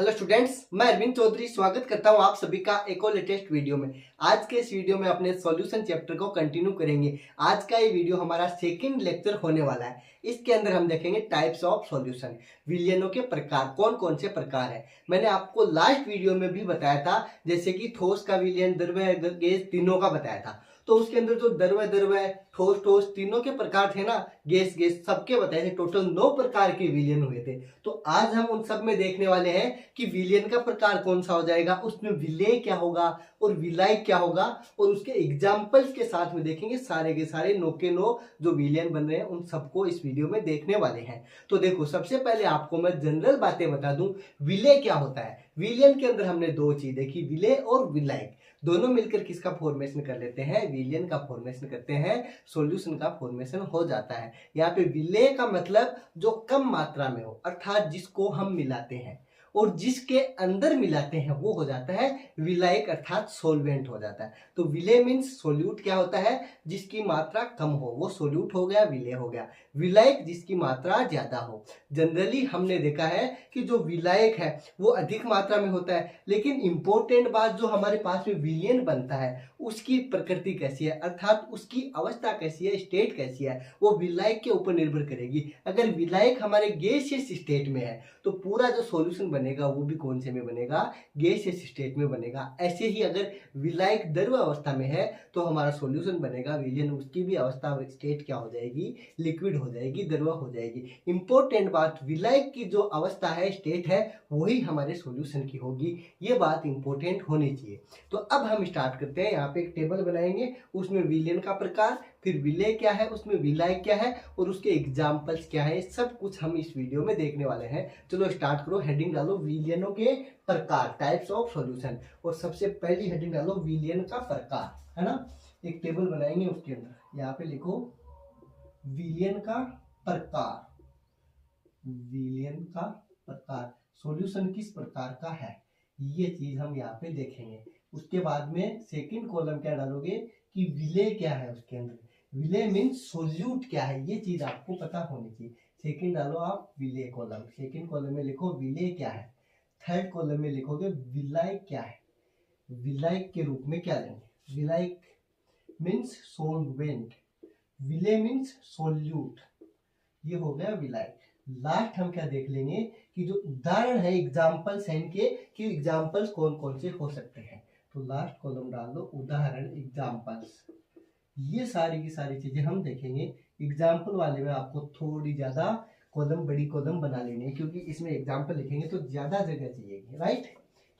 Hello students, मैं अरविंद चौधरी स्वागत करता हूं आप सभी का एक और लेटेस्ट वीडियो में। आज के इस वीडियो में अपने सॉल्यूशन चैप्टर को कंटिन्यू करेंगे। आज का ये वीडियो हमारा सेकंड लेक्चर होने वाला है। इसके अंदर हम देखेंगे टाइप्स ऑफ सॉल्यूशन, विलयनों के प्रकार, कौन कौन से प्रकार है। मैंने आपको लास्ट वीडियो में भी बताया था, जैसे कि ठोस का विलयन, द्रव्य, गैस, तीनों का बताया था। तो उसके अंदर जो द्रव्य, ठोस तीनों के प्रकार थे ना, गैस सबके बताए थे। टोटल 9 प्रकार के विलयन हुए थे। तो आज हम उन सब में देखने वाले हैं कि विलयन का प्रकार कौन सा हो जाएगा, उसमें विलेय क्या होगा और विलाय क्या होगा, और उसके एग्जाम्पल्स के साथ में देखेंगे। सारे के सारे 9 के 9 जो विलयन बन रहे हैं उन सबको इस वीडियो में देखने वाले हैं। तो देखो, सबसे पहले आपको मैं जनरल बातें बता दूं, विलेय क्या होता है। विलयन के अंदर हमने 2 चीज देखी, विलेय और विलायक। दोनों मिलकर किसका फॉर्मेशन कर लेते हैं, विलयन का फॉर्मेशन करते हैं, सॉल्यूशन का फॉर्मेशन हो जाता है। यहाँ पे विलेय का मतलब जो कम मात्रा में हो, अर्थात जिसको हम मिलाते हैं, और जिसके अंदर मिलाते हैं वो हो जाता है विलायक, अर्थात सोलवेंट हो जाता है। तो विलेय मीन्स सोल्यूट क्या होता है, जिसकी मात्रा कम हो वो सोल्यूट हो गया, विलेय हो गया। विलायक जिसकी मात्रा ज्यादा हो। जनरली हमने देखा है कि जो विलायक है वो अधिक मात्रा में होता है, लेकिन इंपॉर्टेंट बात, जो हमारे पास में विलयन बनता है उसकी प्रकृति कैसी है, अर्थात उसकी अवस्था कैसी है, स्टेट कैसी है, वो विलायक के ऊपर निर्भर करेगी। अगर विलायक हमारे गैसियस स्टेट में है तो पूरा जो सॉल्यूशन बनेगा वो भी कौन से में बनेगा, गैसियस स्टेट में बनेगा। ऐसे ही अगर विलायक द्रव अवस्था में है तो हमारा सॉल्यूशन बनेगा विलयन, उसकी भी अवस्था स्टेट क्या हो जाएगी, लिक्विड हो जाएगी, द्रव हो जाएगी। इंपॉर्टेंट बात, विलायक की जो अवस्था है, स्टेट है, वही हमारे सॉल्यूशन की होगी। ये बात इंपॉर्टेंट होनी चाहिए। तो अब हम स्टार्ट करते हैं। यहाँ पे एक टेबल बनाएंगे, उसमें विलयन का प्रकार, फिर विलेय क्या है, उसमें विलायक क्या है, और उसके एग्जाम्पल्स क्या है, सब कुछ हम इस वीडियो में देखने वाले हैं। चलो स्टार्ट करो। हेडिंग डालो विलयनों के प्रकार, टाइप्स ऑफ सॉल्यूशन, और सबसे पहली हेडिंग डालो विलयन का प्रकार, है ना। एक टेबल बनाएंगे, उसके अंदर यहाँ पे लिखो विलयन का प्रकार। विलयन का प्रकार, सॉल्यूशन किस प्रकार का है, ये चीज हम यहाँ पे देखेंगे। उसके बाद में सेकंड कॉलम क्या डालोगे कि विलेय क्या है उसके अंदर। विलेय मीन्स सोल्यूट क्या है, ये चीज आपको पता होनी चाहिए। सेकंड डालो आप विलेय कॉलम, सेकंड कॉलम में लिखो विलेय क्या है। थर्ड कॉलम में लिखोगे विलायक क्या है। विलायक के रूप में क्या लेंगे, विलायक मीन्स सोलवेंट, विलेय मीन्स सोल्यूट, ये हो गया विलायक। लास्ट हम क्या देख लेंगे कि जो उदाहरण है, एग्जाम्पल्स हैं इनके, कि एग्जाम्पल्स कौन कौन से हो सकते हैं। तो लास्ट कॉलम डाल दो उदाहरण, एग्जाम्पल्स। ये सारी की सारी चीजें हम देखेंगे। एग्जाम्पल वाले में आपको थोड़ी ज्यादा कॉलम, बड़ी कॉलम बना लेनी है, क्योंकि इसमें एग्जाम्पल लिखेंगे तो ज्यादा जगह चाहिएगी, राइट।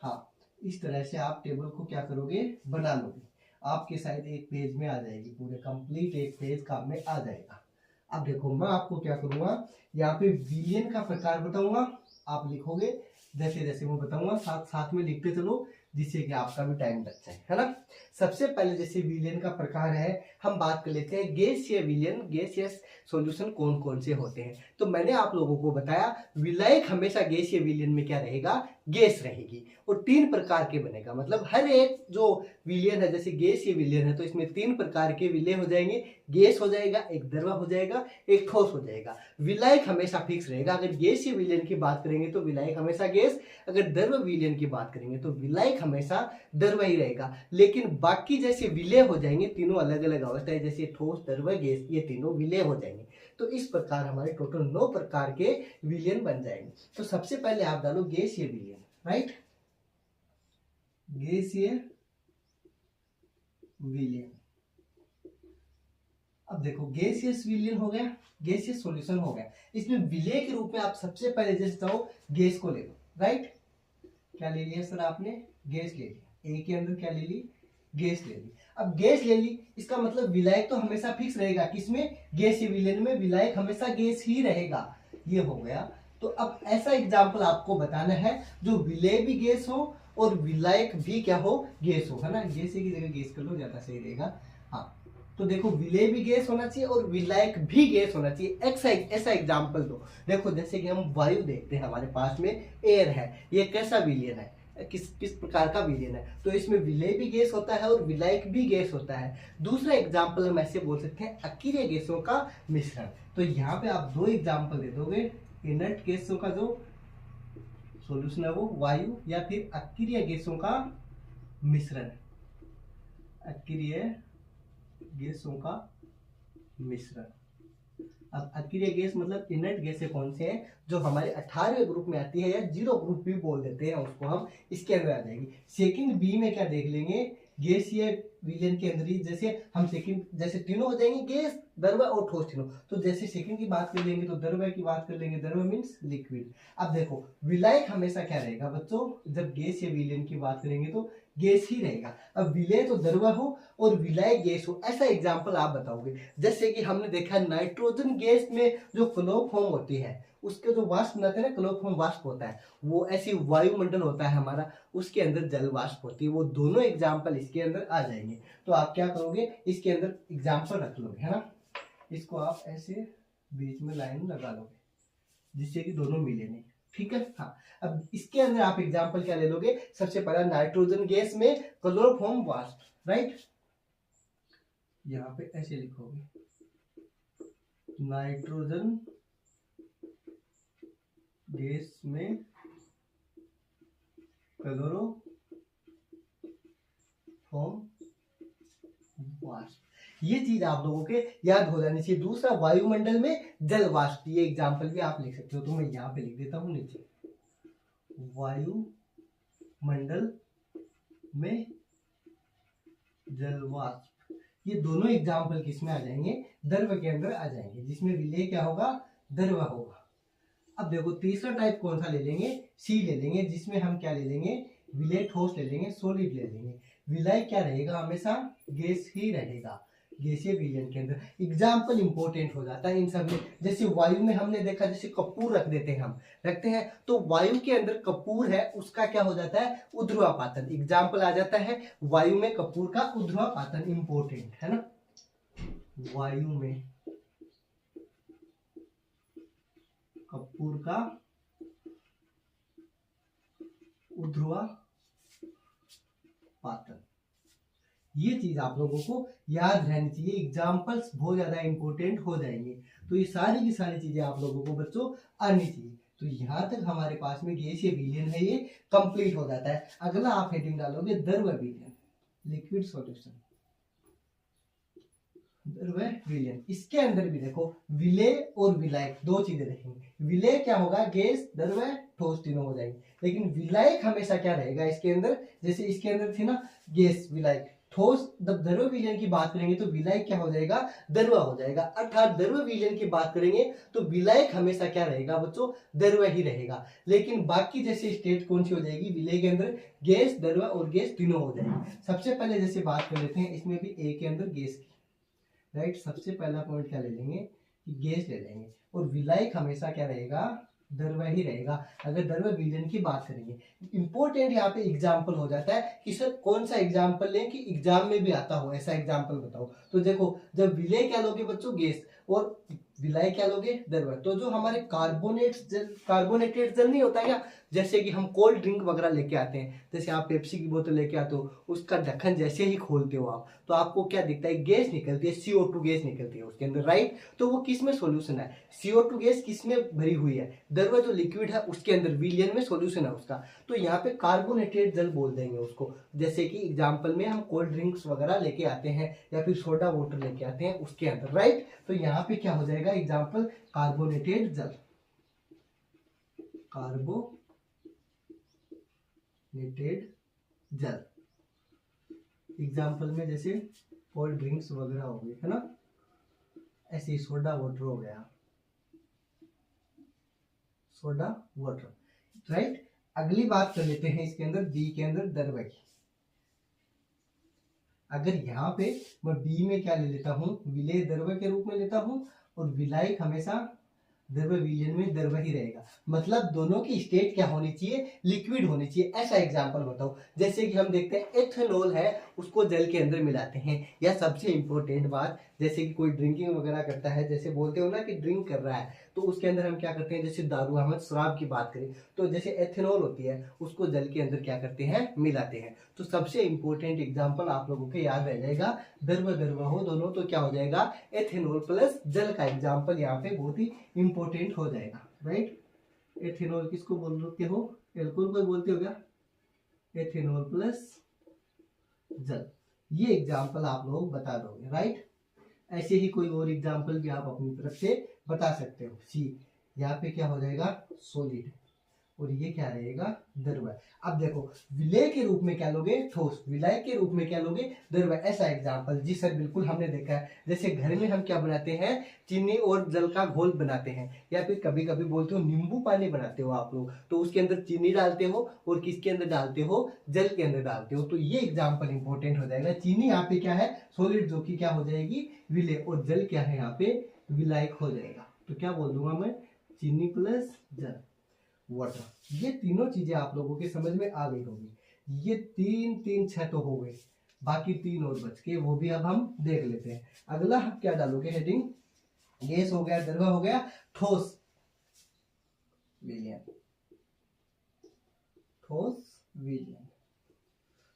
हाँ, इस तरह से आप टेबल को क्या करोगे, बना लोगे। आपके शायद एक पेज में आ जाएगी, पूरे कंप्लीट एक पेज काम में आ जाएगा। अब देखो, मैं आपको क्या करूंगा, यहाँ पे विलयन का प्रकार बताऊंगा, आप लिखोगे जैसे जैसे मैं बताऊंगा, साथ साथ में लिखते चलो, जिससे कि आपका भी टाइम बच जाए, है ना। सबसे पहले जैसे विलयन का प्रकार है, हम बात कर लेते हैं गैसीय विलयन, गैसीय सॉल्यूशन कौन कौन से होते हैं। तो मैंने आप लोगों को बताया विलायक हमेशा गैसीय विलयन में क्या रहेगा, गैस रहेगी, और 3 प्रकार के बनेगा। मतलब हर एक जो विलयन है, जैसे गैसीय विलयन है तो इसमें 3 प्रकार के विलय हो जाएंगे, गैस हो जाएगा, एक द्रव हो जाएगा, एक ठोस हो जाएगा। विलायक हमेशा फिक्स रहेगा। अगर गैसीय विलयन की बात करेंगे तो विलायक हमेशा गैस, अगर द्रव विलयन की बात करेंगे तो विलायक हमेशा द्रव ही रहेगा। लेकिन बाकी जैसे विलय हो जाएंगे, तीनों अलग अलग अवस्था है, जैसे ठोस, द्रव, गैस, ये तीनों विलय हो जाएंगे। तो इस प्रकार हमारे टोटल 9 प्रकार के विलयन बन जाएंगे। तो सबसे पहले आप डालो गैसीय विलयन, राइट, गैसीय विलयन। अब देखो, गैसियस विलयन हो गया, गैसियस सॉल्यूशन हो गया। इसमें विलेय के रूप में आप सबसे पहले जैसे चाहो गैस को ले लो, राइट। क्या ले लिया सर आपने, गैस ले लिया। ए के अंदर क्या ले ली, गैस ले ली। अब गैस ले ली, इसका मतलब विलायक तो हमेशा फिक्स रहेगा, किसमें, गैसीय विलयन में विलायक हमेशा गैस ही रहेगा, ये हो गया। तो अब ऐसा एग्जाम्पल आपको बताना है जो विलेय भी गैस हो और विलायक भी क्या हो, गैस हो, है ना। गैस की जगह गैस कर लो, ज्यादा सही रहेगा। हाँ, तो देखो, विलेय भी गैस होना चाहिए और विलायक भी गैस होना चाहिए। ऐसा एग्जाम्पल दो। देखो, जैसे कि हम वायु देखते हैं, हमारे पास में एयर है, ये कैसा विलयन है, किस किस प्रकार का विलयन है, तो इसमें विलेय भी गैस होता है और विलायक भी गैस होता है। दूसरा एग्जाम्पल हम ऐसे बोल सकते हैं अकीय गैसों का मिश्रण। तो यहाँ पे आप 2 एग्जाम्पल दे दोगे, इनर्ट गैसों का जो सॉल्यूशन है वो वायु या फिर अक्रिय गैसों का मिश्रण। अक्रिय गैसों का मिश्रण। अब अक्रिय गैस मतलब इनर्ट गैसें कौन से हैं, जो हमारे 18वें ग्रुप में आती है या 0 ग्रुप भी बोल देते हैं उसको हम, इसके अंदर आ जाएगी। सेकंड बी में क्या देख लेंगे, गैसीय विलयन के अंदर ही जैसे हम सेकंड जैसे तीनों हो जाएंगे गैस, द्रव्य और ठोस तीनों। तो जैसे सेकंड की बात कर लेंगे तो द्रव्य की बात कर लेंगे, द्रव्य मीन्स लिक्विड। अब देखो विलायक हमेशा क्या रहेगा बच्चों, जब गैस या विलयन की बात करेंगे तो गैस ही रहेगा। अब विलय तो द्रव्य हो और विलायक गैस हो, ऐसा एग्जाम्पल आप बताओगे। जैसे कि हमने देखा नाइट्रोजन गैस में जो क्लोरोफॉर्म होती है, उसके जो वाष्प बनाते हैं ना, क्लोरोफॉर्म वाष्प होता है, वो ऐसी वायुमंडल होता है हमारा, उसके अंदर जल वाष्प होती है। वो दोनों एग्जाम्पल इसके अंदर आ जाएंगे। तो आप क्या करोगे, इसके अंदर एग्जाम्पल रख लोगे, है ना। इसको आप ऐसे बीच में लाइन लगा लोगे जिससे कि दोनों मिले नहीं, ठीक है। हाँ, अब इसके अंदर आप एग्जाम्पल क्या ले लोगे, सबसे पहला नाइट्रोजन गैस में क्लोरोफॉर्म वाष्प, राइट। यहाँ पे ऐसे लिखोगे नाइट्रोजन गैस में क्लोरोफॉर्म वाष्प। ये चीज आप लोगों के याद हो जानी चाहिए। दूसरा वायुमंडल में जल वाष्प, ये एग्जाम्पल भी आप लिख सकते हो। तो मैं यहाँ पे लिख देता हूँ नीचे, वायुमंडल में जल वाष्प। ये दोनों एग्जाम्पल किस में आ जाएंगे, द्रव्य के अंदर आ जाएंगे, जिसमें विलय क्या होगा, द्रव्य होगा। अब देखो तीसरा टाइप कौन सा ले लेंगे, सी ले लेंगे, जिसमें हम क्या ले लेंगे, विलय ठोस ले लेंगे, सॉलिड ले लेंगे। विलय क्या रहेगा, हमेशा गैस ही रहेगा, गैसीय विलयन के अंदर। एग्जाम्पल इंपॉर्टेंट हो जाता है इन सब में। जैसे वायु में हमने देखा, जैसे कपूर रख देते हैं, हम रखते हैं तो वायु के अंदर कपूर है, उसका क्या हो जाता है, ऊर्ध्वापातन। एग्जाम्पल आ जाता है वायु में कपूर का ऊर्ध्वापातन, इंपॉर्टेंट है ना। वायु में कपूर का ऊर्ध्वापातन, ये चीज आप लोगों को याद रहनी चाहिए। एग्जाम्पल्स बहुत ज्यादा इंपॉर्टेंट हो जाएंगे। तो ये सारी की सारी चीजें आप लोगों को बच्चों आनी चाहिए। तो यहाँ तक हमारे पास में गैसीय विलयन है, ये कंप्लीट हो जाता है। अगला आप हेडिंग डालोगे द्रव्य विलयन, लिक्विड सॉल्यूशन, द्रव्य विलयन। इसके अंदर भी देखो विलय और विलायक दो चीजें देखेंगे। विलय क्या होगा, गैस द्रव्य ठोस तीनों हो जाएंगे, लेकिन विलायक हमेशा क्या रहेगा इसके अंदर, जैसे इसके अंदर थी ना गैस विलायक ठोस। जब द्रव्य विलयन की बात करेंगे तो विलायक क्या हो जाएगा, द्रव्य हो जाएगा। अर्थात द्रव्य विलयन की बात करेंगे तो विलायक हमेशा क्या रहेगा बच्चों, द्रव्य ही रहेगा। लेकिन बाकी जैसे स्टेट कौन सी हो जाएगी, विलय के अंदर गैस द्रव्य और गैस तीनों हो जाएंगे। सबसे पहले जैसे बात कर लेते हैं, इसमें भी ए के अंदर गैस की, राइट। सबसे पहला पॉइंट क्या ले लेंगे कि गैस ले लेंगे, और विलायक हमेशा क्या रहेगा, द्रव्य ही रहेगा। अगर द्रव्य विलयन की बात करेंगे, इंपॉर्टेंट यहाँ पे एग्जाम्पल हो जाता है कि सर कौन सा एग्जाम्पल लें कि एग्जाम में भी आता हो, ऐसा एग्जाम्पल बताओ। तो देखो जब विलय क्या लोगे बच्चों, गैस, और विलय क्या लोगे, द्रव्य। तो जो हमारे कार्बोनेटेड जल नहीं होता क्या, जैसे कि हम कोल्ड ड्रिंक वगैरह लेके आते हैं, जैसे आप पेप्सी की बोतल लेके आते हो, उसका ढक्कन जैसे ही खोलते हो आप, तो आपको क्या दिखता है, गैस निकलती है, CO2 गैस निकलती है उसके अंदर, राइट। तो वो किस में सॉल्यूशन है, CO2 गैस किस में भरी हुई है, द्रव्य जो लिक्विड है उसके अंदर, विलयन में सॉल्यूशन है उसका। तो यहाँ पे कार्बोनेटेड जल बोल देंगे उसको। जैसे कि एग्जाम्पल में हम कोल्ड ड्रिंक्स वगैरह लेके आते हैं या फिर सोडा वाटर लेके आते हैं उसके अंदर, राइट। तो यहाँ पे क्या हो जाएगा एग्जाम्पल, कार्बोनेटेड जल, कार्बोनेटेड जल। एग्जाम्पल में जैसे कोल्ड ड्रिंक्स वगैरह हो गए, है ना, ऐसे ही सोडा वाटर हो गया, सोडा वाटर, राइट। अगली बात कर लेते हैं इसके अंदर, बी के अंदर द्रव्य की। अगर यहाँ पे मैं बी में क्या ले लेता हूँ, विलय द्रव्य के रूप में लेता हूँ, और विलायक हमेशा द्रव्य विलयन में द्रव्य ही रहेगा। मतलब दोनों की स्टेट क्या होनी चाहिए, लिक्विड होनी चाहिए। ऐसा एग्जांपल बताओ, जैसे कि हम देखते हैं एथेनॉल है, उसको जल के अंदर मिलाते हैं। या सबसे इंपॉर्टेंट बात, जैसे कि कोई ड्रिंकिंग वगैरह करता है, जैसे बोलते हो ना कि ड्रिंक कर रहा है, तो उसके अंदर हम क्या करते हैं, जैसे दारू, हम शराब की बात करें तो जैसे एथेनॉल होती है, उसको जल के अंदर क्या करते हैं, मिलाते हैं। तो सबसे इंपॉर्टेंट एग्जाम्पल आप लोगों के याद रह जाएगा, द्रव्य द्रव्य हो दोनों तो क्या हो जाएगा, एथेनॉल प्लस जल का एग्जाम्पल यहाँ पे बहुत ही इंपॉर्टेंट हो जाएगा, राइट। एथेनॉल किसको बोलते हो, एल्कोहल को बोलते हो क्या, एथेनॉल प्लस जल। ये एग्जाम्पल आप लोग बता दोगे, राइट। ऐसे ही कोई और एग्जाम्पल भी आप अपनी तरफ से बता सकते हो। सी, यहाँ पे क्या हो जाएगा, सॉलिड, और ये क्या रहेगा, द्रव्य। अब देखो विलय के रूप में क्या लोगे, ठोस, विलय के रूप में क्या लोगे, द्रव्य। ऐसा एग्जाम्पल, जी सर बिल्कुल हमने देखा है। जैसे घर में हम क्या बनाते हैं, चीनी और जल का घोल बनाते हैं, या फिर कभी कभी बोलते हो नींबू पानी बनाते हो आप लोग, तो उसके अंदर चीनी डालते हो और किसके अंदर डालते हो, जल के अंदर डालते हो। तो ये एग्जाम्पल इंपॉर्टेंट हो जाएगा। चीनी यहाँ पे क्या है, सॉलिड, जो कि क्या हो जाएगी, विलय, और जल क्या है यहाँ पे, विलायक हो जाएगा। तो क्या बोल दूंगा मैं, चीनी प्लस जल, वाटर। ये तीनों चीजें आप लोगों के समझ में आ गई होगी। ये तीन छह तो हो गए, बाकी 3 और बच के, वो भी अब हम देख लेते हैं। अगला हम क्या डालोगे, हेडिंग, गैस हो गया, द्रव्य हो गया, ठोस विलयन, ठोस विलयन।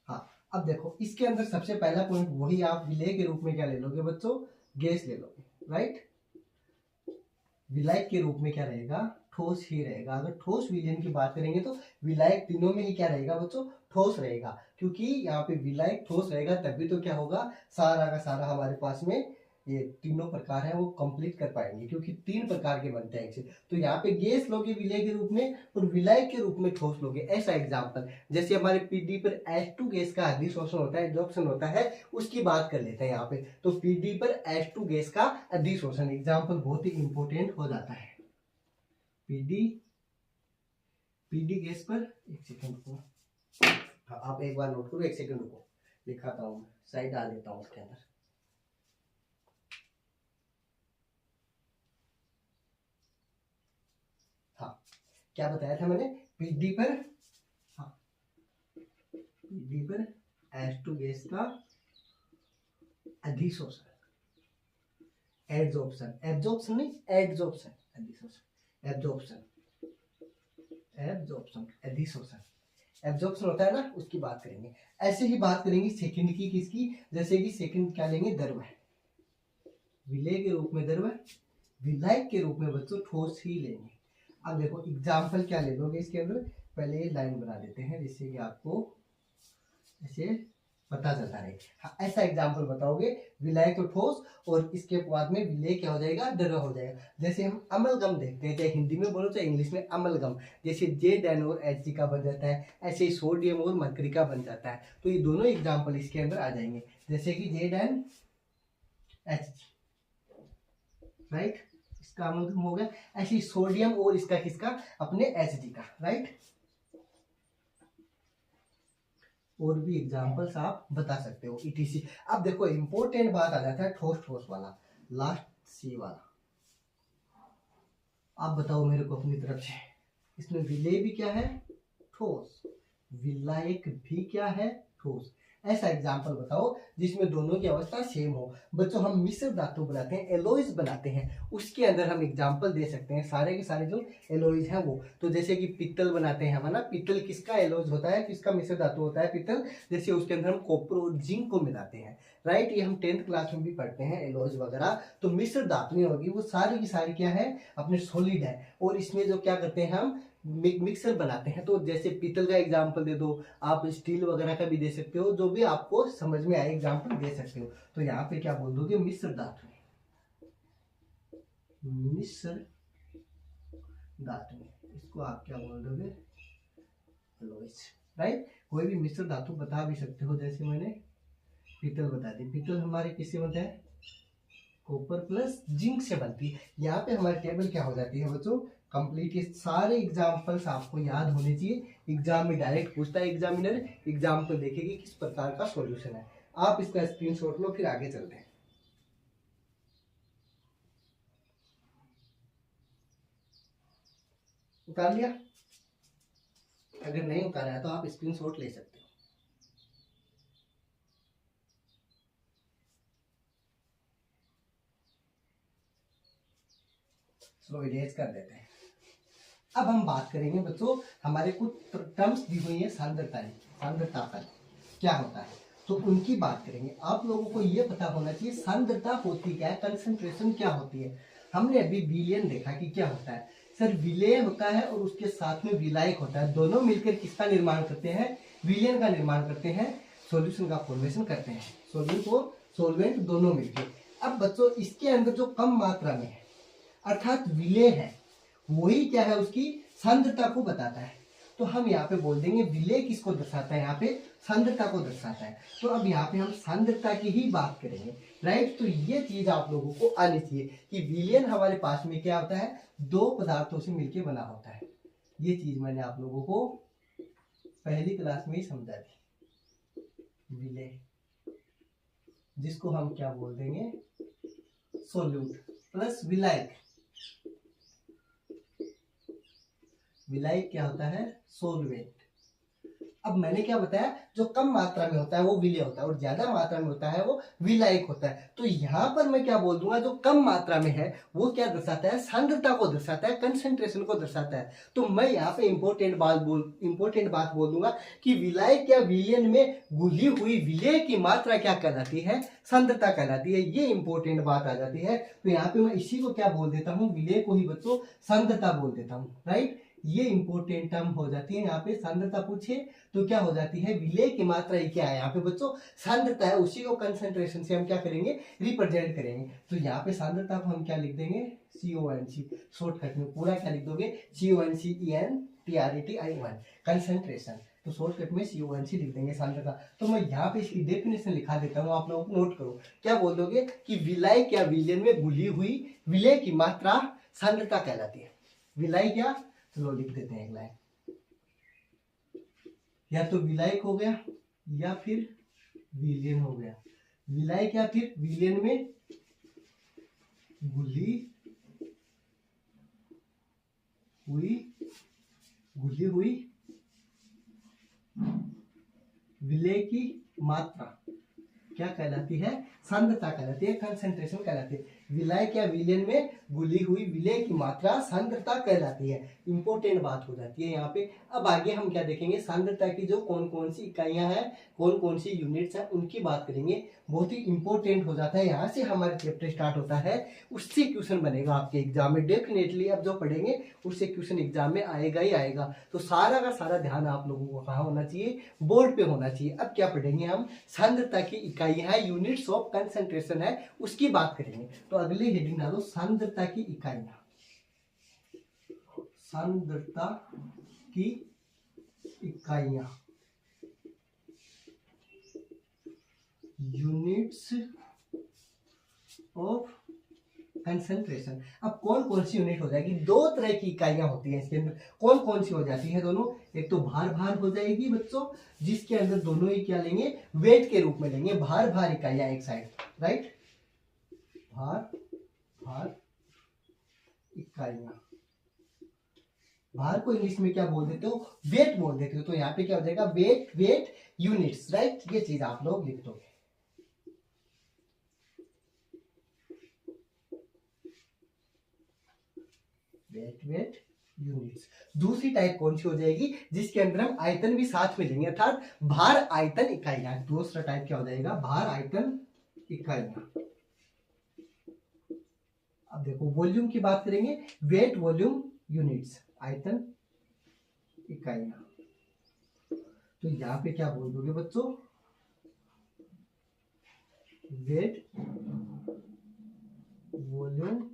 हाँ, अब देखो इसके अंदर सबसे पहला पॉइंट वही, आप विलय के रूप में क्या ले लोगे बच्चों, गैस ले लोगे, राइट। विलायक के रूप में क्या रहेगा, ठोस ही रहेगा। अगर ठोस विलयन की बात करेंगे तो विलायक तीनों में ही क्या रहेगा बच्चों, ठोस रहेगा, क्योंकि यहाँ पे विलायक ठोस रहेगा, तभी तो क्या होगा, सारा का सारा हमारे पास में ये तीनों प्रकार है वो कंप्लीट कर पाएंगे, क्योंकि 3 प्रकार के बनते हैं। तो यहाँ पे गैस लोगे विलय के रूप में, और विलायक के रूप में ठोस लोगे। ऐसा एग्जाम्पल, जैसे हमारे पीडी पर H2 गैस का अधिशोषण होता है, एब्जॉर्प्शन होता है, उसकी बात कर लेते हैं यहाँ पे। तो पीडी पर H2 गैस का अधिशोषण एग्जाम्पल बहुत ही इंपॉर्टेंट हो जाता है। पीडी गैस पर, एक सेकंड को, हाँ, आप एक बार नोट करो, एक सेकंड रुको, लिखाता हूँ, साइड डाल देता हूँ उसके अंदर। हाँ, क्या बताया था मैंने, पीडी पर, हाँ, पीडी पर H2 गैस का अधिशोषण, एब्जॉर्प्शन, एब्जॉर्प्शन नहीं, एड्जॉर्प्शन, अधिशोषण, एब्जॉर्प्शन, एब्जॉर्प्शन, अधिशोषण, एब्जॉर्प्शन होता है ना, उसकी बात करेंगे। ऐसे ही बात करेंगे सेकंड की, किसकी, जैसे कि सेकंड क्या लेंगे, द्रव्य, विलय के रूप में द्रव्य, विलायक के रूप में बच्चों ठोस ही लेंगे। अब देखो एग्जाम्पल क्या ले लोगे इसके अंदर, पहले ये लाइन बना देते हैं जिससे कि आपको ऐसे पता चलता रहे। हाँ, ऐसा एग्जाम्पल बताओगे, विलायक तो ठोस, और इसके बाद में विलय क्या हो जाएगा, द्रव्य हो जाएगा। जैसे हम अमलगम देखते हैं, चाहे हिंदी में बोलो चाहे इंग्लिश में, अमलगम, जैसे Zn और Hg का बन जाता है, ऐसे ही सोडियम और मरकरी का बन जाता है। तो ये दोनों एग्जाम्पल इसके अंदर आ जाएंगे, जैसे कि Zn Hg, राइट, इसका अमलगम हो गया। ऐसे ही सोडियम और इसका किसका, अपने Hg का, राइट। और भी एग्जांपल्स आप बता सकते हो, ETC। अब देखो इंपॉर्टेंट बात आ जाता है ठोस ठोस वाला, लास्ट सी वाला। आप बताओ मेरे को अपनी तरफ से, इसमें विलय भी क्या है, ठोस, विलायक भी क्या है, ठोस। ऐसा एग्जाम्पल बताओ जिसमें दोनों की अवस्था सेम हो। बच्चों हम मिश्र धातु बनाते हैं, एलॉयज बनाते हैं, उसके अंदर हम एग्जाम्पल दे सकते हैं, सारे के सारे जो एलॉयज हैं वो। तो जैसे कि पित्तल बनाते हैं हम, है ना, पित्तल किसका एलॉयज होता है, किसका मिश्र धातु होता है, पित्तल। जैसे उसके अंदर हम कॉपर और जिंक को मिलाते हैं, राइट। ये हम 10th क्लास में भी पढ़ते हैं, एलॉयज वगैरह। तो मिश्र धातुएं होगी वो सारी की सारी क्या है, अपने सॉलिड है, और इसमें जो क्या करते हैं हम मिक्सर बनाते हैं। तो जैसे पीतल का एग्जांपल दे दो, आप स्टील वगैरह का भी दे सकते हो, जो भी आपको समझ में आए एग्जांपल दे सकते हो। तो यहाँ पे क्या बोल दोगे, मिश्र धातु, मिश्र धातु, इसको आप क्या बोल दोगे, एलॉयज, राइट। कोई भी मिश्र धातु बता भी सकते हो, जैसे मैंने पीतल बता दी। पीतल हमारे किससे बनता है, कॉपर प्लस जिंक से बनती है। यहाँ पे हमारी टेबल क्या हो जाती है बच्चों, कंप्लीट। ये सारे एग्जाम्पल्स आपको याद होने चाहिए, एग्जाम में डायरेक्ट पूछता है एग्जामिनर, एग्जाम को देखेगी किस प्रकार का सॉल्यूशन है। आप इसका स्क्रीनशॉट लो, फिर आगे चलते हैं। उतार लिया, अगर नहीं उतारा है तो आप स्क्रीनशॉट ले सकते हो। स्लो इरेज कर देते हैं। अब हम बात करेंगे बच्चों, हमारे कुछ टर्म्स दी हुई है, सांद्रताएं, सांद्रता क्या होता है, तो उनकी बात करेंगे। आप लोगों को यह पता होना चाहिए सांद्रता होती क्या है, कंसंट्रेशन क्या होती है। हमने अभी विलयन देखा कि क्या होता है, सर विलेय होता है और उसके साथ में विलायक होता है, दोनों मिलकर किसका निर्माण करते हैं, विलयन का निर्माण करते हैं, सॉल्यूशन का फॉर्मेशन करते हैं, सॉल्यूट और सॉल्वेंट दोनों मिलकर। अब बच्चों इसके अंदर जो कम मात्रा में है अर्थात विलेय है, वही क्या है, उसकी सांद्रता को बताता है। तो हम यहाँ पे बोल देंगे विलेय किसको दर्शाता है, यहाँ पे सांद्रता को दर्शाता है। तो अब यहाँ पे हम सांद्रता की ही बात करेंगे, राइट। तो ये चीज आप लोगों को आनी चाहिए कि विलयन हमारे पास में क्या होता है, दो पदार्थों से मिलकर बना होता है। ये चीज मैंने आप लोगों को पहली क्लास में ही समझा दी। विलेय जिसको हम क्या बोल देंगे, सोल्यूट प्लस विलायक। विलायक क्या होता है, सोलवेंट। अब मैंने क्या बताया, जो कम मात्रा में होता है वो विलेय होता है और ज्यादा मात्रा में होता है वो विलायक होता है। तो यहाँ पर मैं क्या बोल दूंगा, जो कम मात्रा में है वो क्या दर्शाता है, सांद्रता को दर्शाता है, कंसंट्रेशन को दर्शाता है। तो मैं यहाँ पे इंपॉर्टेंट बात बोल दूंगा कि विलायक या विलयन में घुली हुई विलेय की मात्रा क्या कहलाती है, सांद्रता कहलाती है। ये इंपॉर्टेंट बात आ जाती है। तो यहाँ पे मैं इसी को क्या बोल देता हूँ, विलेय को ही बच्चों सांद्रता बोल देता हूँ, राइट। ये इंपॉर्टेंट टर्म हो जाती है। यहाँ पे सांद्रता पूछे तो क्या हो जाती है, विलेय की मात्रा ही क्या है, यहाँ पे बच्चों सांद्रता है, उसी को कंसंट्रेशन से हम क्या करेंगे, रिप्रेजेंट करेंगे। तो यहाँ पे सांद्रता को हम क्या लिख देंगे, CONC, शॉर्टकट में पूरा क्या लिख दोगे, CONCENTRATI1, कंसंट्रेशन। तो शॉर्टकट में CONC लिख देंगे सांद्रता। तो मैं यहाँ पे इसकी डेफिनेशन लिखा देता हूँ, आप लोगों को नोट करो। क्या बोल दोगे कि विलायक या विलयन में घुली हुई विलेय की मात्रा सांद्रता कहलाती है। विलायक या, चलो लिख देते हैं एक लाइन, या तो विलायक हो गया या फिर विलयन हो गया। विलायक या फिर विलयन में घुली हुई विलेय की मात्रा क्या कहलाती है, सांद्रता कहलाती है, कंसंट्रेशन कहलाती है। विलायक या विलयन में घुली हुई विलेय की मात्रा सांद्रता कहलाती है। इंपॉर्टेंट बात हो जाती है यहाँ पे। अब आगे हम क्या देखेंगे, सांद्रता की जो कौन कौन सी इकाइयां हैं, कौन कौन सी यूनिट्स हैं, उनकी बात करेंगे। बहुत ही इंपॉर्टेंट हो जाता है, यहाँ से हमारा चैप्टर स्टार्ट होता है, उससे क्वेश्चन बनेगा आपके एग्जाम में डेफिनेटली। अब जो पढ़ेंगे उससे क्वेश्चन एग्जाम में आएगा ही आएगा। तो सारा का सारा ध्यान आप लोगों को कहाँ होना चाहिए, बोर्ड पे होना चाहिए। अब क्या पढ़ेंगे हम, सांद्रता की इकाइयां है, यूनिट्स ऑफ कंसंट्रेशन है, उसकी बात करेंगे। तो अगले हेडिंग डालो, सांद्रता की इकाइयां। सांद्रता की इकाइयां, यूनिट्स ऑफ कंसंट्रेशन। अब कौन कौन सी यूनिट हो जाएगी, दो तरह की इकाइयां होती हैं इसके अंदर। कौन कौन सी हो जाती है दोनों, एक तो भार हो जाएगी बच्चों, जिसके अंदर दोनों ही क्या लेंगे, वेट के रूप में लेंगे। भार इकाइयां एक साइड, राइट, भार इकाइयां। भार को इंग्लिश में क्या बोल देते हो, वेट बोल देते हो। तो यहाँ पे क्या हो जाएगा, वेट यूनिट्स, राइट। ये चीज आप लोग लिख दोगे। Wait units. दूसरी टाइप कौन सी हो जाएगी, जिसके अंदर हम आयतन भी साथ में लेंगे, अर्थात भार आयतन इकाइयां। दूसरा टाइप क्या हो जाएगा, भार आयतन इकाइयां। अब देखो वॉल्यूम की बात करेंगे, वेट वॉल्यूम यूनिट्स, आयतन इकाइयां। तो यहां पे क्या बोल दोगे बच्चों, वेट वॉल्यूम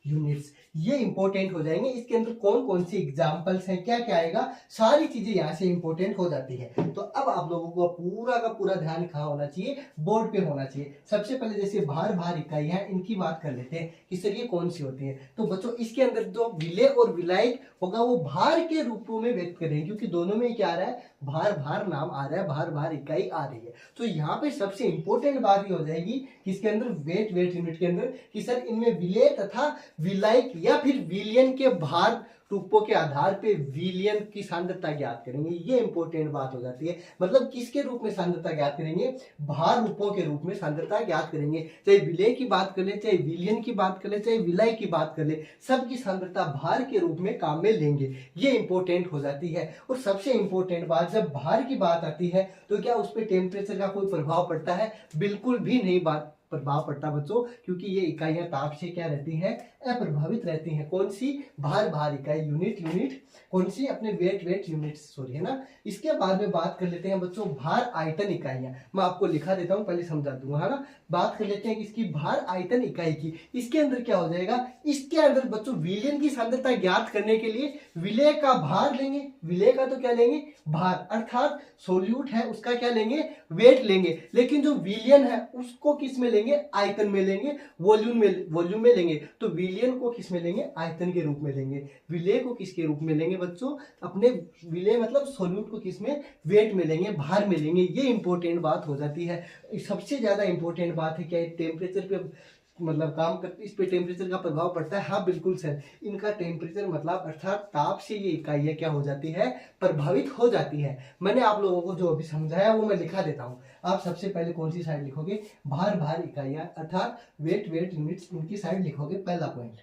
यूनिट्स। ये इंपॉर्टेंट हो जाएंगे। इसके अंदर कौन कौन सी एग्जांपल्स हैं, क्या क्या आएगा, सारी चीजें यहाँ से इंपॉर्टेंट हो जाती है। तो अब आप लोगों को पूरा का पूरा ध्यान कहाँ होना चाहिए, बोर्ड पे होना चाहिए। सबसे पहले जैसे भार इकाई है, इनकी बात कर लेते हैं कि सर ये कौन सी होती है। तो बच्चों इसके अंदर जो विलेय और विलायक होगा वो भार के रूपों में व्यक्त करेंगे, क्योंकि दोनों में क्या आ रहा है, भार नाम आ रहा है, भार इकाई आ रही है। तो यहाँ पे सबसे इंपॉर्टेंट बात ये हो जाएगी कि इसके अंदर वेट यूनिट के अंदर कि सर इनमें विलेय तथा विलायक या फिर विलयन के भार रूपों के आधार पे विलयन की सांद्रता ज्ञात करेंगे। ये इंपॉर्टेंट बात हो जाती है। मतलब किसके रूप में सांद्रता ज्ञात करेंगे, भार रूपों के रूप में सांद्रता ज्ञात करेंगे। चाहे विलेय की बात कर ले, चाहे विलयन की बात कर ले, चाहे विलाय की बात कर ले, सबकी सांद्रता भार के रूप में काम में लेंगे। ये इंपॉर्टेंट हो जाती है। और सबसे इंपॉर्टेंट बात, जब भार की बात आती है तो क्या उस पर टेम्परेचर का कोई प्रभाव पड़ता है, बिल्कुल भी नहीं बात प्रभाव पड़ता बच्चों, क्योंकि ये इकाइयां ताप से क्या रहती हैं, अप्रभावित रहती हैं। कौन सी, भार इकाई, यूनिट, कौन सी, अपने वेट यूनिट, सॉरी, है ना। इसके बाद में बात कर लेते हैं बच्चों भार आयतन इकाइयां। मैं आपको लिखा देता हूं, पहले समझा दूंगा, है ना। बात कर लेते हैं कि इसकी भार आयतन इकाई की। इसके अंदर क्या हो जाएगा, इसके अंदर बच्चों विलयन की सांद्रता ज्ञात करने के लिए विलय का भार लेंगे, विलय का तो क्या लेंगे, भार, अर्थात सोल्यूट है उसका क्या लेंगे, वेट लेंगे। लेकिन जो विलयन है उसको किस में लेंगे, आयतन में लेंगे, वॉल्यूम में लेंगे। तो विलयन को किस में लेंगे, आयतन के रूप में लेंगे। विलय को किसके रूप में लेंगे बच्चों, अपने विलय मतलब सोल्यूट को किस में, वेट में लेंगे, भार में लेंगे। ये इंपॉर्टेंट बात हो जाती है। सबसे ज्यादा इंपॉर्टेंट बात है क्या, टेम्परेचर पे मतलब काम करते, इस पे टेम्परेचर का प्रभाव पड़ता है। हाँ बिल्कुल सर, इनका टेम्परेचर मतलब अर्थात ताप से ये इकाइयां क्या हो जाती है, प्रभावित हो जाती है। मैंने आप लोगों को जो अभी समझाया वो मैं लिखा देता हूँ। आप सबसे पहले कौन सी साइड लिखोगे, भार इकाइयां अर्थात वेट यूनिट्स, उनकी साइड लिखोगे पहला पॉइंट,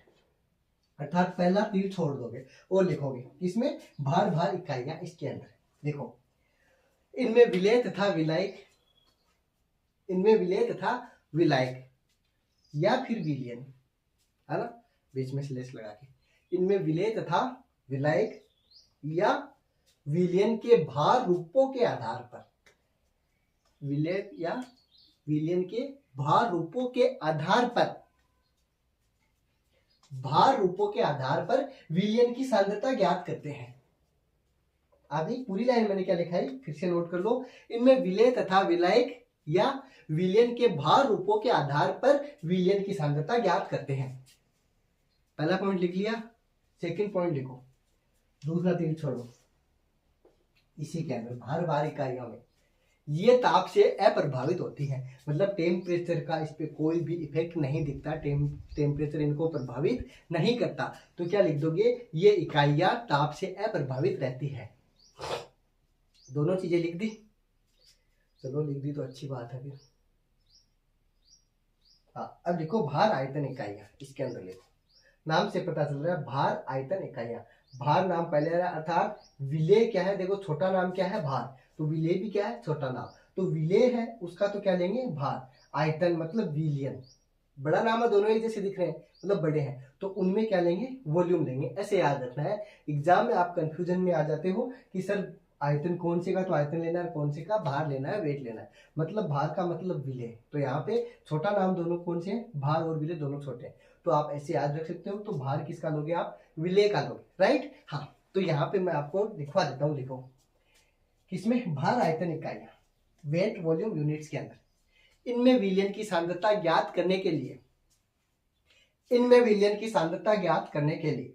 अर्थात पहला तीर छोड़ दोगे और लिखोगे इसमें भार इकाइयां। इसके अंदर देखो, इनमें विलय तथा विलायक या फिर विलयन, है ना, बीच में स्लेश लगा के, इनमें विलय तथा विलायक या विलयन के भार रूपों के आधार पर, विलय या विलयन के भार रूपों के आधार पर, भार रूपों के आधार पर विलयन की सांद्रता ज्ञात करते हैं। आगे पूरी लाइन मैंने क्या लिखा है फिर से नोट कर लो, इनमें विलय तथा विलायक या विलयन के भार रूपों के आधार पर विलयन की सांद्रता ज्ञात करते हैं। पहला पॉइंट लिख लिया, सेकंड पॉइंट लिखो, दूसरा तीर छोड़ो। इसी के अंदर भार इकाइयों में ये ताप से अप्रभावित होती है, मतलब टेम्परेचर का इस पे कोई भी इफेक्ट नहीं दिखता, टेम्परेचर इनको प्रभावित नहीं करता। तो क्या लिख दोगे, ये इकाइयां ताप से अप्रभावित रहती है। दोनों चीजें लिख दी, चलो लिख दी तो अच्छी बात है फिर। हाँ, अब लिखो भार आयतन इकाइयां। इसके अंदर लिखो, नाम से पता चल रहा है भार आयतन इकाइयां। भार नाम पहले आ रहा है, अर्थात विलय क्या है, देखो छोटा नाम क्या है, भार, तो विलय भी क्या है, छोटा नाम। तो विलय है उसका तो क्या लेंगे, भार, आयतन मतलब विलयन, बड़ा नाम है, दोनों एक जैसे दिख रहे हैं मतलब बड़े हैं, तो उनमें क्या लेंगे, वॉल्यूम लेंगे। ऐसे याद रखना है, एग्जाम में आप कंफ्यूजन में आ जाते हो कि सर आयतन कौन से का, तो आयतन लेना है, कौन से का भार लेना है, वेट लेना है। मतलब भार का मतलब विलय, तो यहाँ पे छोटा नाम दोनों कौन से हैं, भार और विलय दोनों छोटे हैं, तो आप ऐसे याद रख सकते हो। तो भार किसका लोगे आप, विलय का लोगे, राइट। हाँ, तो यहाँ पे मैं आपको लिखवा देता हूँ, लिखो किसमें, भार आयतन इकाइयां, वेट वॉल्यूम यूनिट्स के अंदर, इनमें विलयन की सांद्रता ज्ञात करने के लिए, इनमें विलयन की सांद्रता ज्ञात करने के लिए,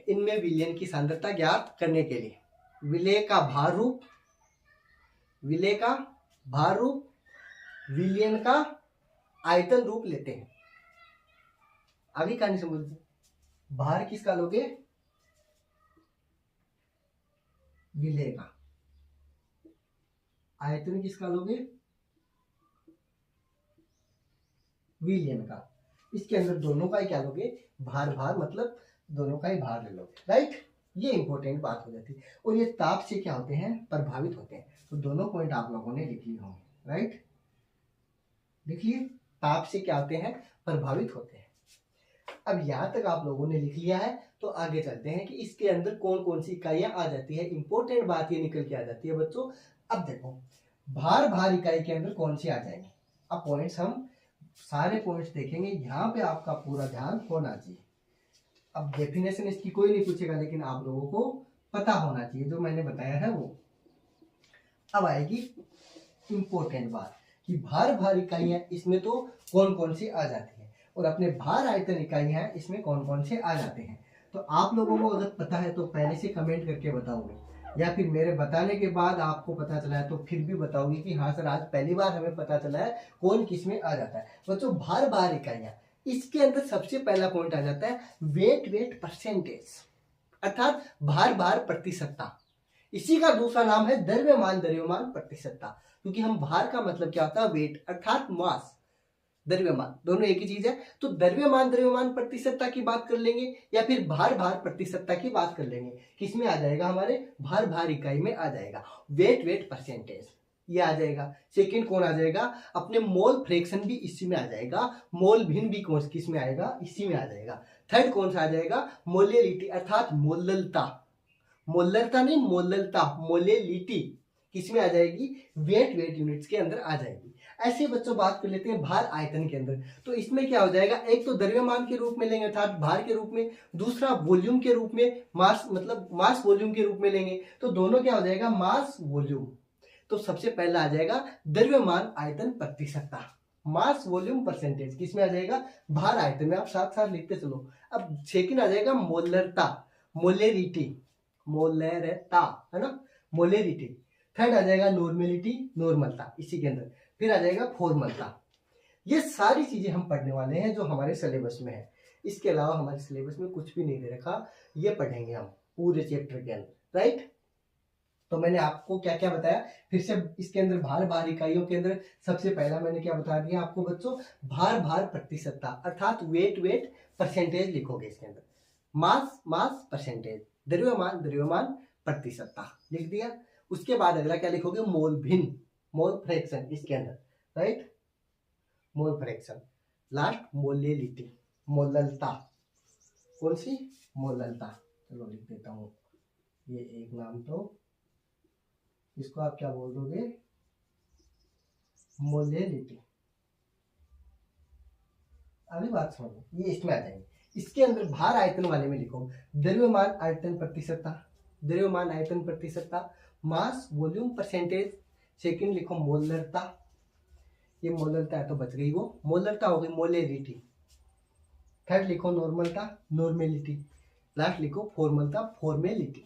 इनमें विलयन की सांद्रता ज्ञात करने के लिए विलय का भार रूप, विलय का भार रूप, विलयन का आयतन रूप लेते हैं। आगे कहानी समझते, भार किसका लोगे, विलय का, आयतन किसका लोगे, विलयन का। इसके अंदर दोनों का ही क्या लोगे, भार मतलब दोनों का ही भार ले लोगे, राइट। ये इंपॉर्टेंट बात हो जाती है। और ये ताप से क्या होते हैं, प्रभावित होते हैं। तो दोनों पॉइंट आप लोगों ने लिख लिए होंगे, राइट, लिख लिए, ताप से क्या होते हैं, प्रभावित होते हैं। अब यहां तक आप लोगों ने लिख लिया है, तो आगे चलते हैं कि इसके अंदर कौन कौन सी इकाइयां आ जाती है। इंपॉर्टेंट बात ये निकल के आ जाती है बच्चों। अब देखो भार इकाई के अंदर कौन सी आ जाएंगे। अब पॉइंट्स हम सारे पॉइंट्स देखेंगे, यहाँ पे आपका पूरा ध्यान होना चाहिए। अब डेफिनेशन इसकी कोई नहीं पूछेगा, लेकिन आप लोगों को पता होना चाहिए जो मैंने बताया है वो। अब आएगी इंपॉर्टेंट बात कि भार इकाइयां इसमें तो कौन कौन सी आ जाती है, और अपने भार आयतन इकाइयां इसमें कौन कौन से आ जाते हैं। तो आप लोगों को अगर पता है तो पहले से कमेंट करके बताओगे, या फिर मेरे बताने के बाद आपको पता चला है तो फिर भी बताओगे कि हाँ सर आज पहली बार हमें पता चला है कौन किस में आ जाता है। बच्चों भार इकाइयां, इसके अंदर सबसे पहला पॉइंट आ जाता है वेट परसेंटेज, अर्थात भार प्रतिशतता। इसी का दूसरा नाम है द्रव्यमान प्रतिशतता, क्योंकि हम भार का मतलब क्या होता है, वेट अर्थात मास, द्रव्यमान दोनों एक ही चीज है। तो द्रव्यमान प्रतिशतता की बात कर लेंगे, या फिर भार प्रतिशतता की बात कर लेंगे। किसमें आ जाएगा, हमारे भार इकाई में आ जाएगा वेट परसेंटेज। ये आ जाएगा। सेकंड कौन आ जाएगा, अपने मोल फ्रैक्शन भी इसी में आ जाएगा, मोल भिन्न भी कौन किस में आएगा, इसी में आ जाएगा। थर्ड कौन सा आ जाएगा, मोलेलिटी अर्थात मोललता, मोललता नहीं मोललता, मोलेलिटी किस में आ जाएगी, वेट यूनिट्स के अंदर आ जाएगी। ऐसे बच्चों बात कर लेते हैं भार आयतन के अंदर। तो इसमें क्या हो जाएगा, एक तो द्रव्यमान के रूप में लेंगे अर्थात भार के रूप में, दूसरा वॉल्यूम के रूप में, मास मतलब मास वॉल्यूम के रूप में लेंगे। तो दोनों क्या हो जाएगा, मास वॉल्यूम। तो सबसे पहला आ जाएगा द्रव्यमान आयतन प्रतिशतता, मास वॉल्यूम परसेंटेज किसमें आ जाएगा, भार आयतन में। आप साथ साथ लिखते चलो। अब सेकंड आ जाएगा मोलरता, मोलेरिटी, मोलरता है ना, मोलेरिटी। थर्ड आ जाएगा नॉर्मेलिटी, नॉर्मलता इसी के अंदर। फिर आ जाएगा फॉर्मलता। ये सारी चीजें हम पढ़ने वाले हैं जो हमारे सिलेबस में है। इसके अलावा हमारे सिलेबस में कुछ भी नहीं दे रखा, ये पढ़ेंगे हम पूरे चैप्टर के अंदर, राइट। तो मैंने आपको क्या क्या बताया, फिर से इसके अंदर भार इकाइयों के अंदर सबसे पहला मैंने क्या बता दिया आपको बच्चों, भार प्रतिशतता अर्थात वेट परसेंटेज लिखोगे इसके अंदर, मास परसेंटेज, द्रव्यमान प्रतिशतता लिख दिया। उसके बाद अगला क्या लिखोगे, मोल भिन्न, मोल फ्रैक्शन इसके अंदर, right, mole fraction. Last molality, molality, कौन सी, मोललता। चलो लिख देता हूं ये एक नाम, तो इसको आप क्या बोल दोगे, मोलेलिटी। अभी बात समझो, ये इसमें आ जाएंगे। इसके अंदर भार आयतन वाले में लिखो द्रव्यमान आयतन प्रतिशतता, द्रव्यमान आयतन प्रतिशतता, मास वॉल्यूम परसेंटेज। सेकंड लिखो मोलरता, ये मोलरता है तो बच गई वो, मोलरता हो गई मोलेरिटी। थर्ड लिखो नॉर्मलता, नॉर्मेलिटी। लास्ट लिखो फॉर्मलता, फॉर्मेलिटी।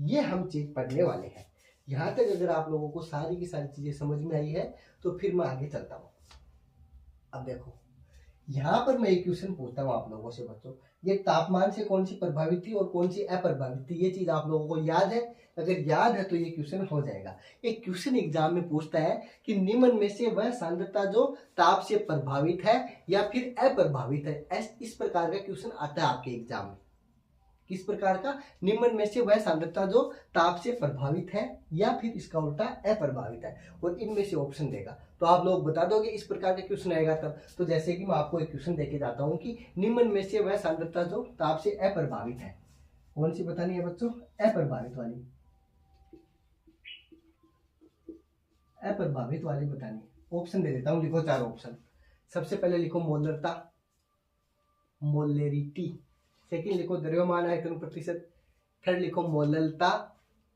ये हम चीज पढ़ने वाले हैं। यहां तक अगर आप लोगों को सारी की सारी चीजें समझ में आई है तो फिर मैं आगे चलता हूं। अब देखो यहाँ पर मैं एक क्वेश्चन पूछता हूँ आप लोगों से बच्चों, ये तापमान से कौन सी प्रभावित थी और कौन सी अप्रभावित थी, ये चीज आप लोगों को याद है? अगर याद है तो ये क्वेश्चन हो जाएगा। एक क्वेश्चन एग्जाम में पूछता है कि निम्न में से वह सांद्रता जो ताप से प्रभावित है या फिर अप्रभावित है, इस प्रकार का क्वेश्चन आता है आपके एग्जाम में। किस प्रकार का, निम्न में से वह सांद्रता जो ताप से प्रभावित है या फिर इसका उल्टा अप्रभावित है, और इनमें से ऑप्शन देगा। तो आप लोग बता दोगे इस प्रकार का क्वेश्चन आएगा तब। तो जैसे कि मैं आपको एक क्वेश्चन देके जाता हूं कि निम्न में से वह सांद्रता जो ताप से अप्रभावित है, कौन सी बतानी है बच्चों, अप्रभावित वाली, अप्रभावित वाली बतानी। ऑप्शन दे देता हूं, लिखो चार ऑप्शन। सबसे पहले लिखो मोलरता, मोलेरिटी। सेकंड लिखो द्रव्यमान आयतन प्रतिशत। थर्ड लिखो मोललता।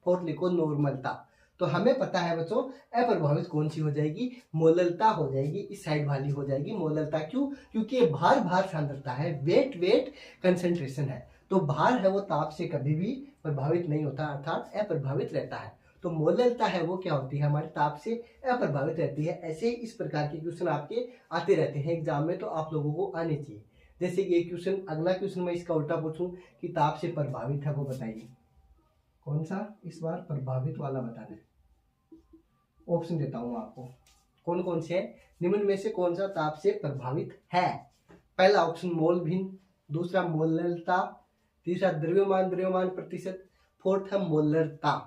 फोर्थ लिखो नॉर्मलता। तो हमें पता है बच्चों अप्रभावित कौन सी हो जाएगी, मोललता हो जाएगी, इस साइड वाली हो जाएगी मोललता। क्यों, क्योंकि ये भार सांद्रता है, वेट कंसेंट्रेशन है। तो भार है वो ताप से कभी भी प्रभावित नहीं होता, अर्थात अप्रभावित रहता है। तो मोललता है वो क्या होती है, हमारे ताप से अप्रभावित रहती है। ऐसे ही इस प्रकार के क्वेश्चन आपके आते रहते हैं एग्जाम में, तो आप लोगों को आने चाहिए। जैसे कि ये क्वेश्चन, अगला क्वेश्चन मैं इसका उल्टा पूछूं कि ताप से प्रभावित है वो बताइए, कौन सा, इस बार प्रभावित वाला बताना है। ऑप्शन देता हूं आपको, कौन कौन से है, निम्न में से कौन सा ताप से प्रभावित है। पहला ऑप्शन मोल भिन्न, दूसरा मोललता, तीसरा द्रव्यमान प्रतिशत, फोर्थ है मोलरता।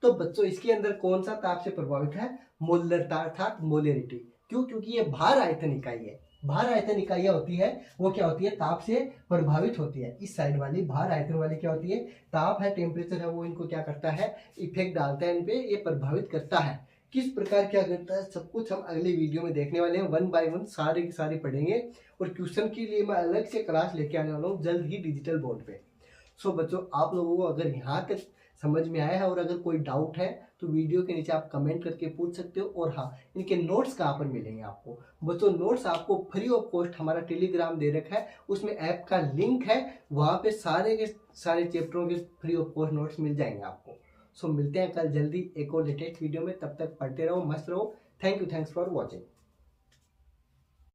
तो बच्चों इसके अंदर कौन सा ताप से प्रभावित है, मोलरता अर्थात मोलेरिटी। क्यों, क्योंकि ये भार आयतन इकाई है। भार आयतन इकाइयां होती है वो क्या होती है, ताप से प्रभावित होती है। इस साइड वाली भार आयतन वाली क्या होती है, ताप है, टेम्परेचर है, वो इनको क्या करता है, इफेक्ट डालता है इन पे, ये प्रभावित करता है। किस प्रकार क्या करता है, सब कुछ हम अगले वीडियो में देखने वाले हैं। 1 बाय 1 सारे की सारे पढ़ेंगे। और ट्यूशन के लिए मैं अलग से क्लास लेके आने वाला हूँ जल्द ही डिजिटल बोर्ड पे। सो बच्चों आप लोगों को अगर यहाँ तक समझ में आया है और अगर कोई डाउट है तो वीडियो के नीचे आप कमेंट करके पूछ सकते हो। और हाँ, इनके नोट्स कहाँ पर मिलेंगे आपको बच्चों, नोट्स आपको फ्री ऑफ कॉस्ट हमारा टेलीग्राम दे रखा है, उसमें ऐप का लिंक है, वहाँ पे सारे के सारे चैप्टरों के फ्री ऑफ कॉस्ट नोट्स मिल जाएंगे आपको। सो मिलते हैं कल जल्दी एक और लेटेस्ट वीडियो में, तब तक पढ़ते रहो, मस्त रहो। Thank you, thanks for watching.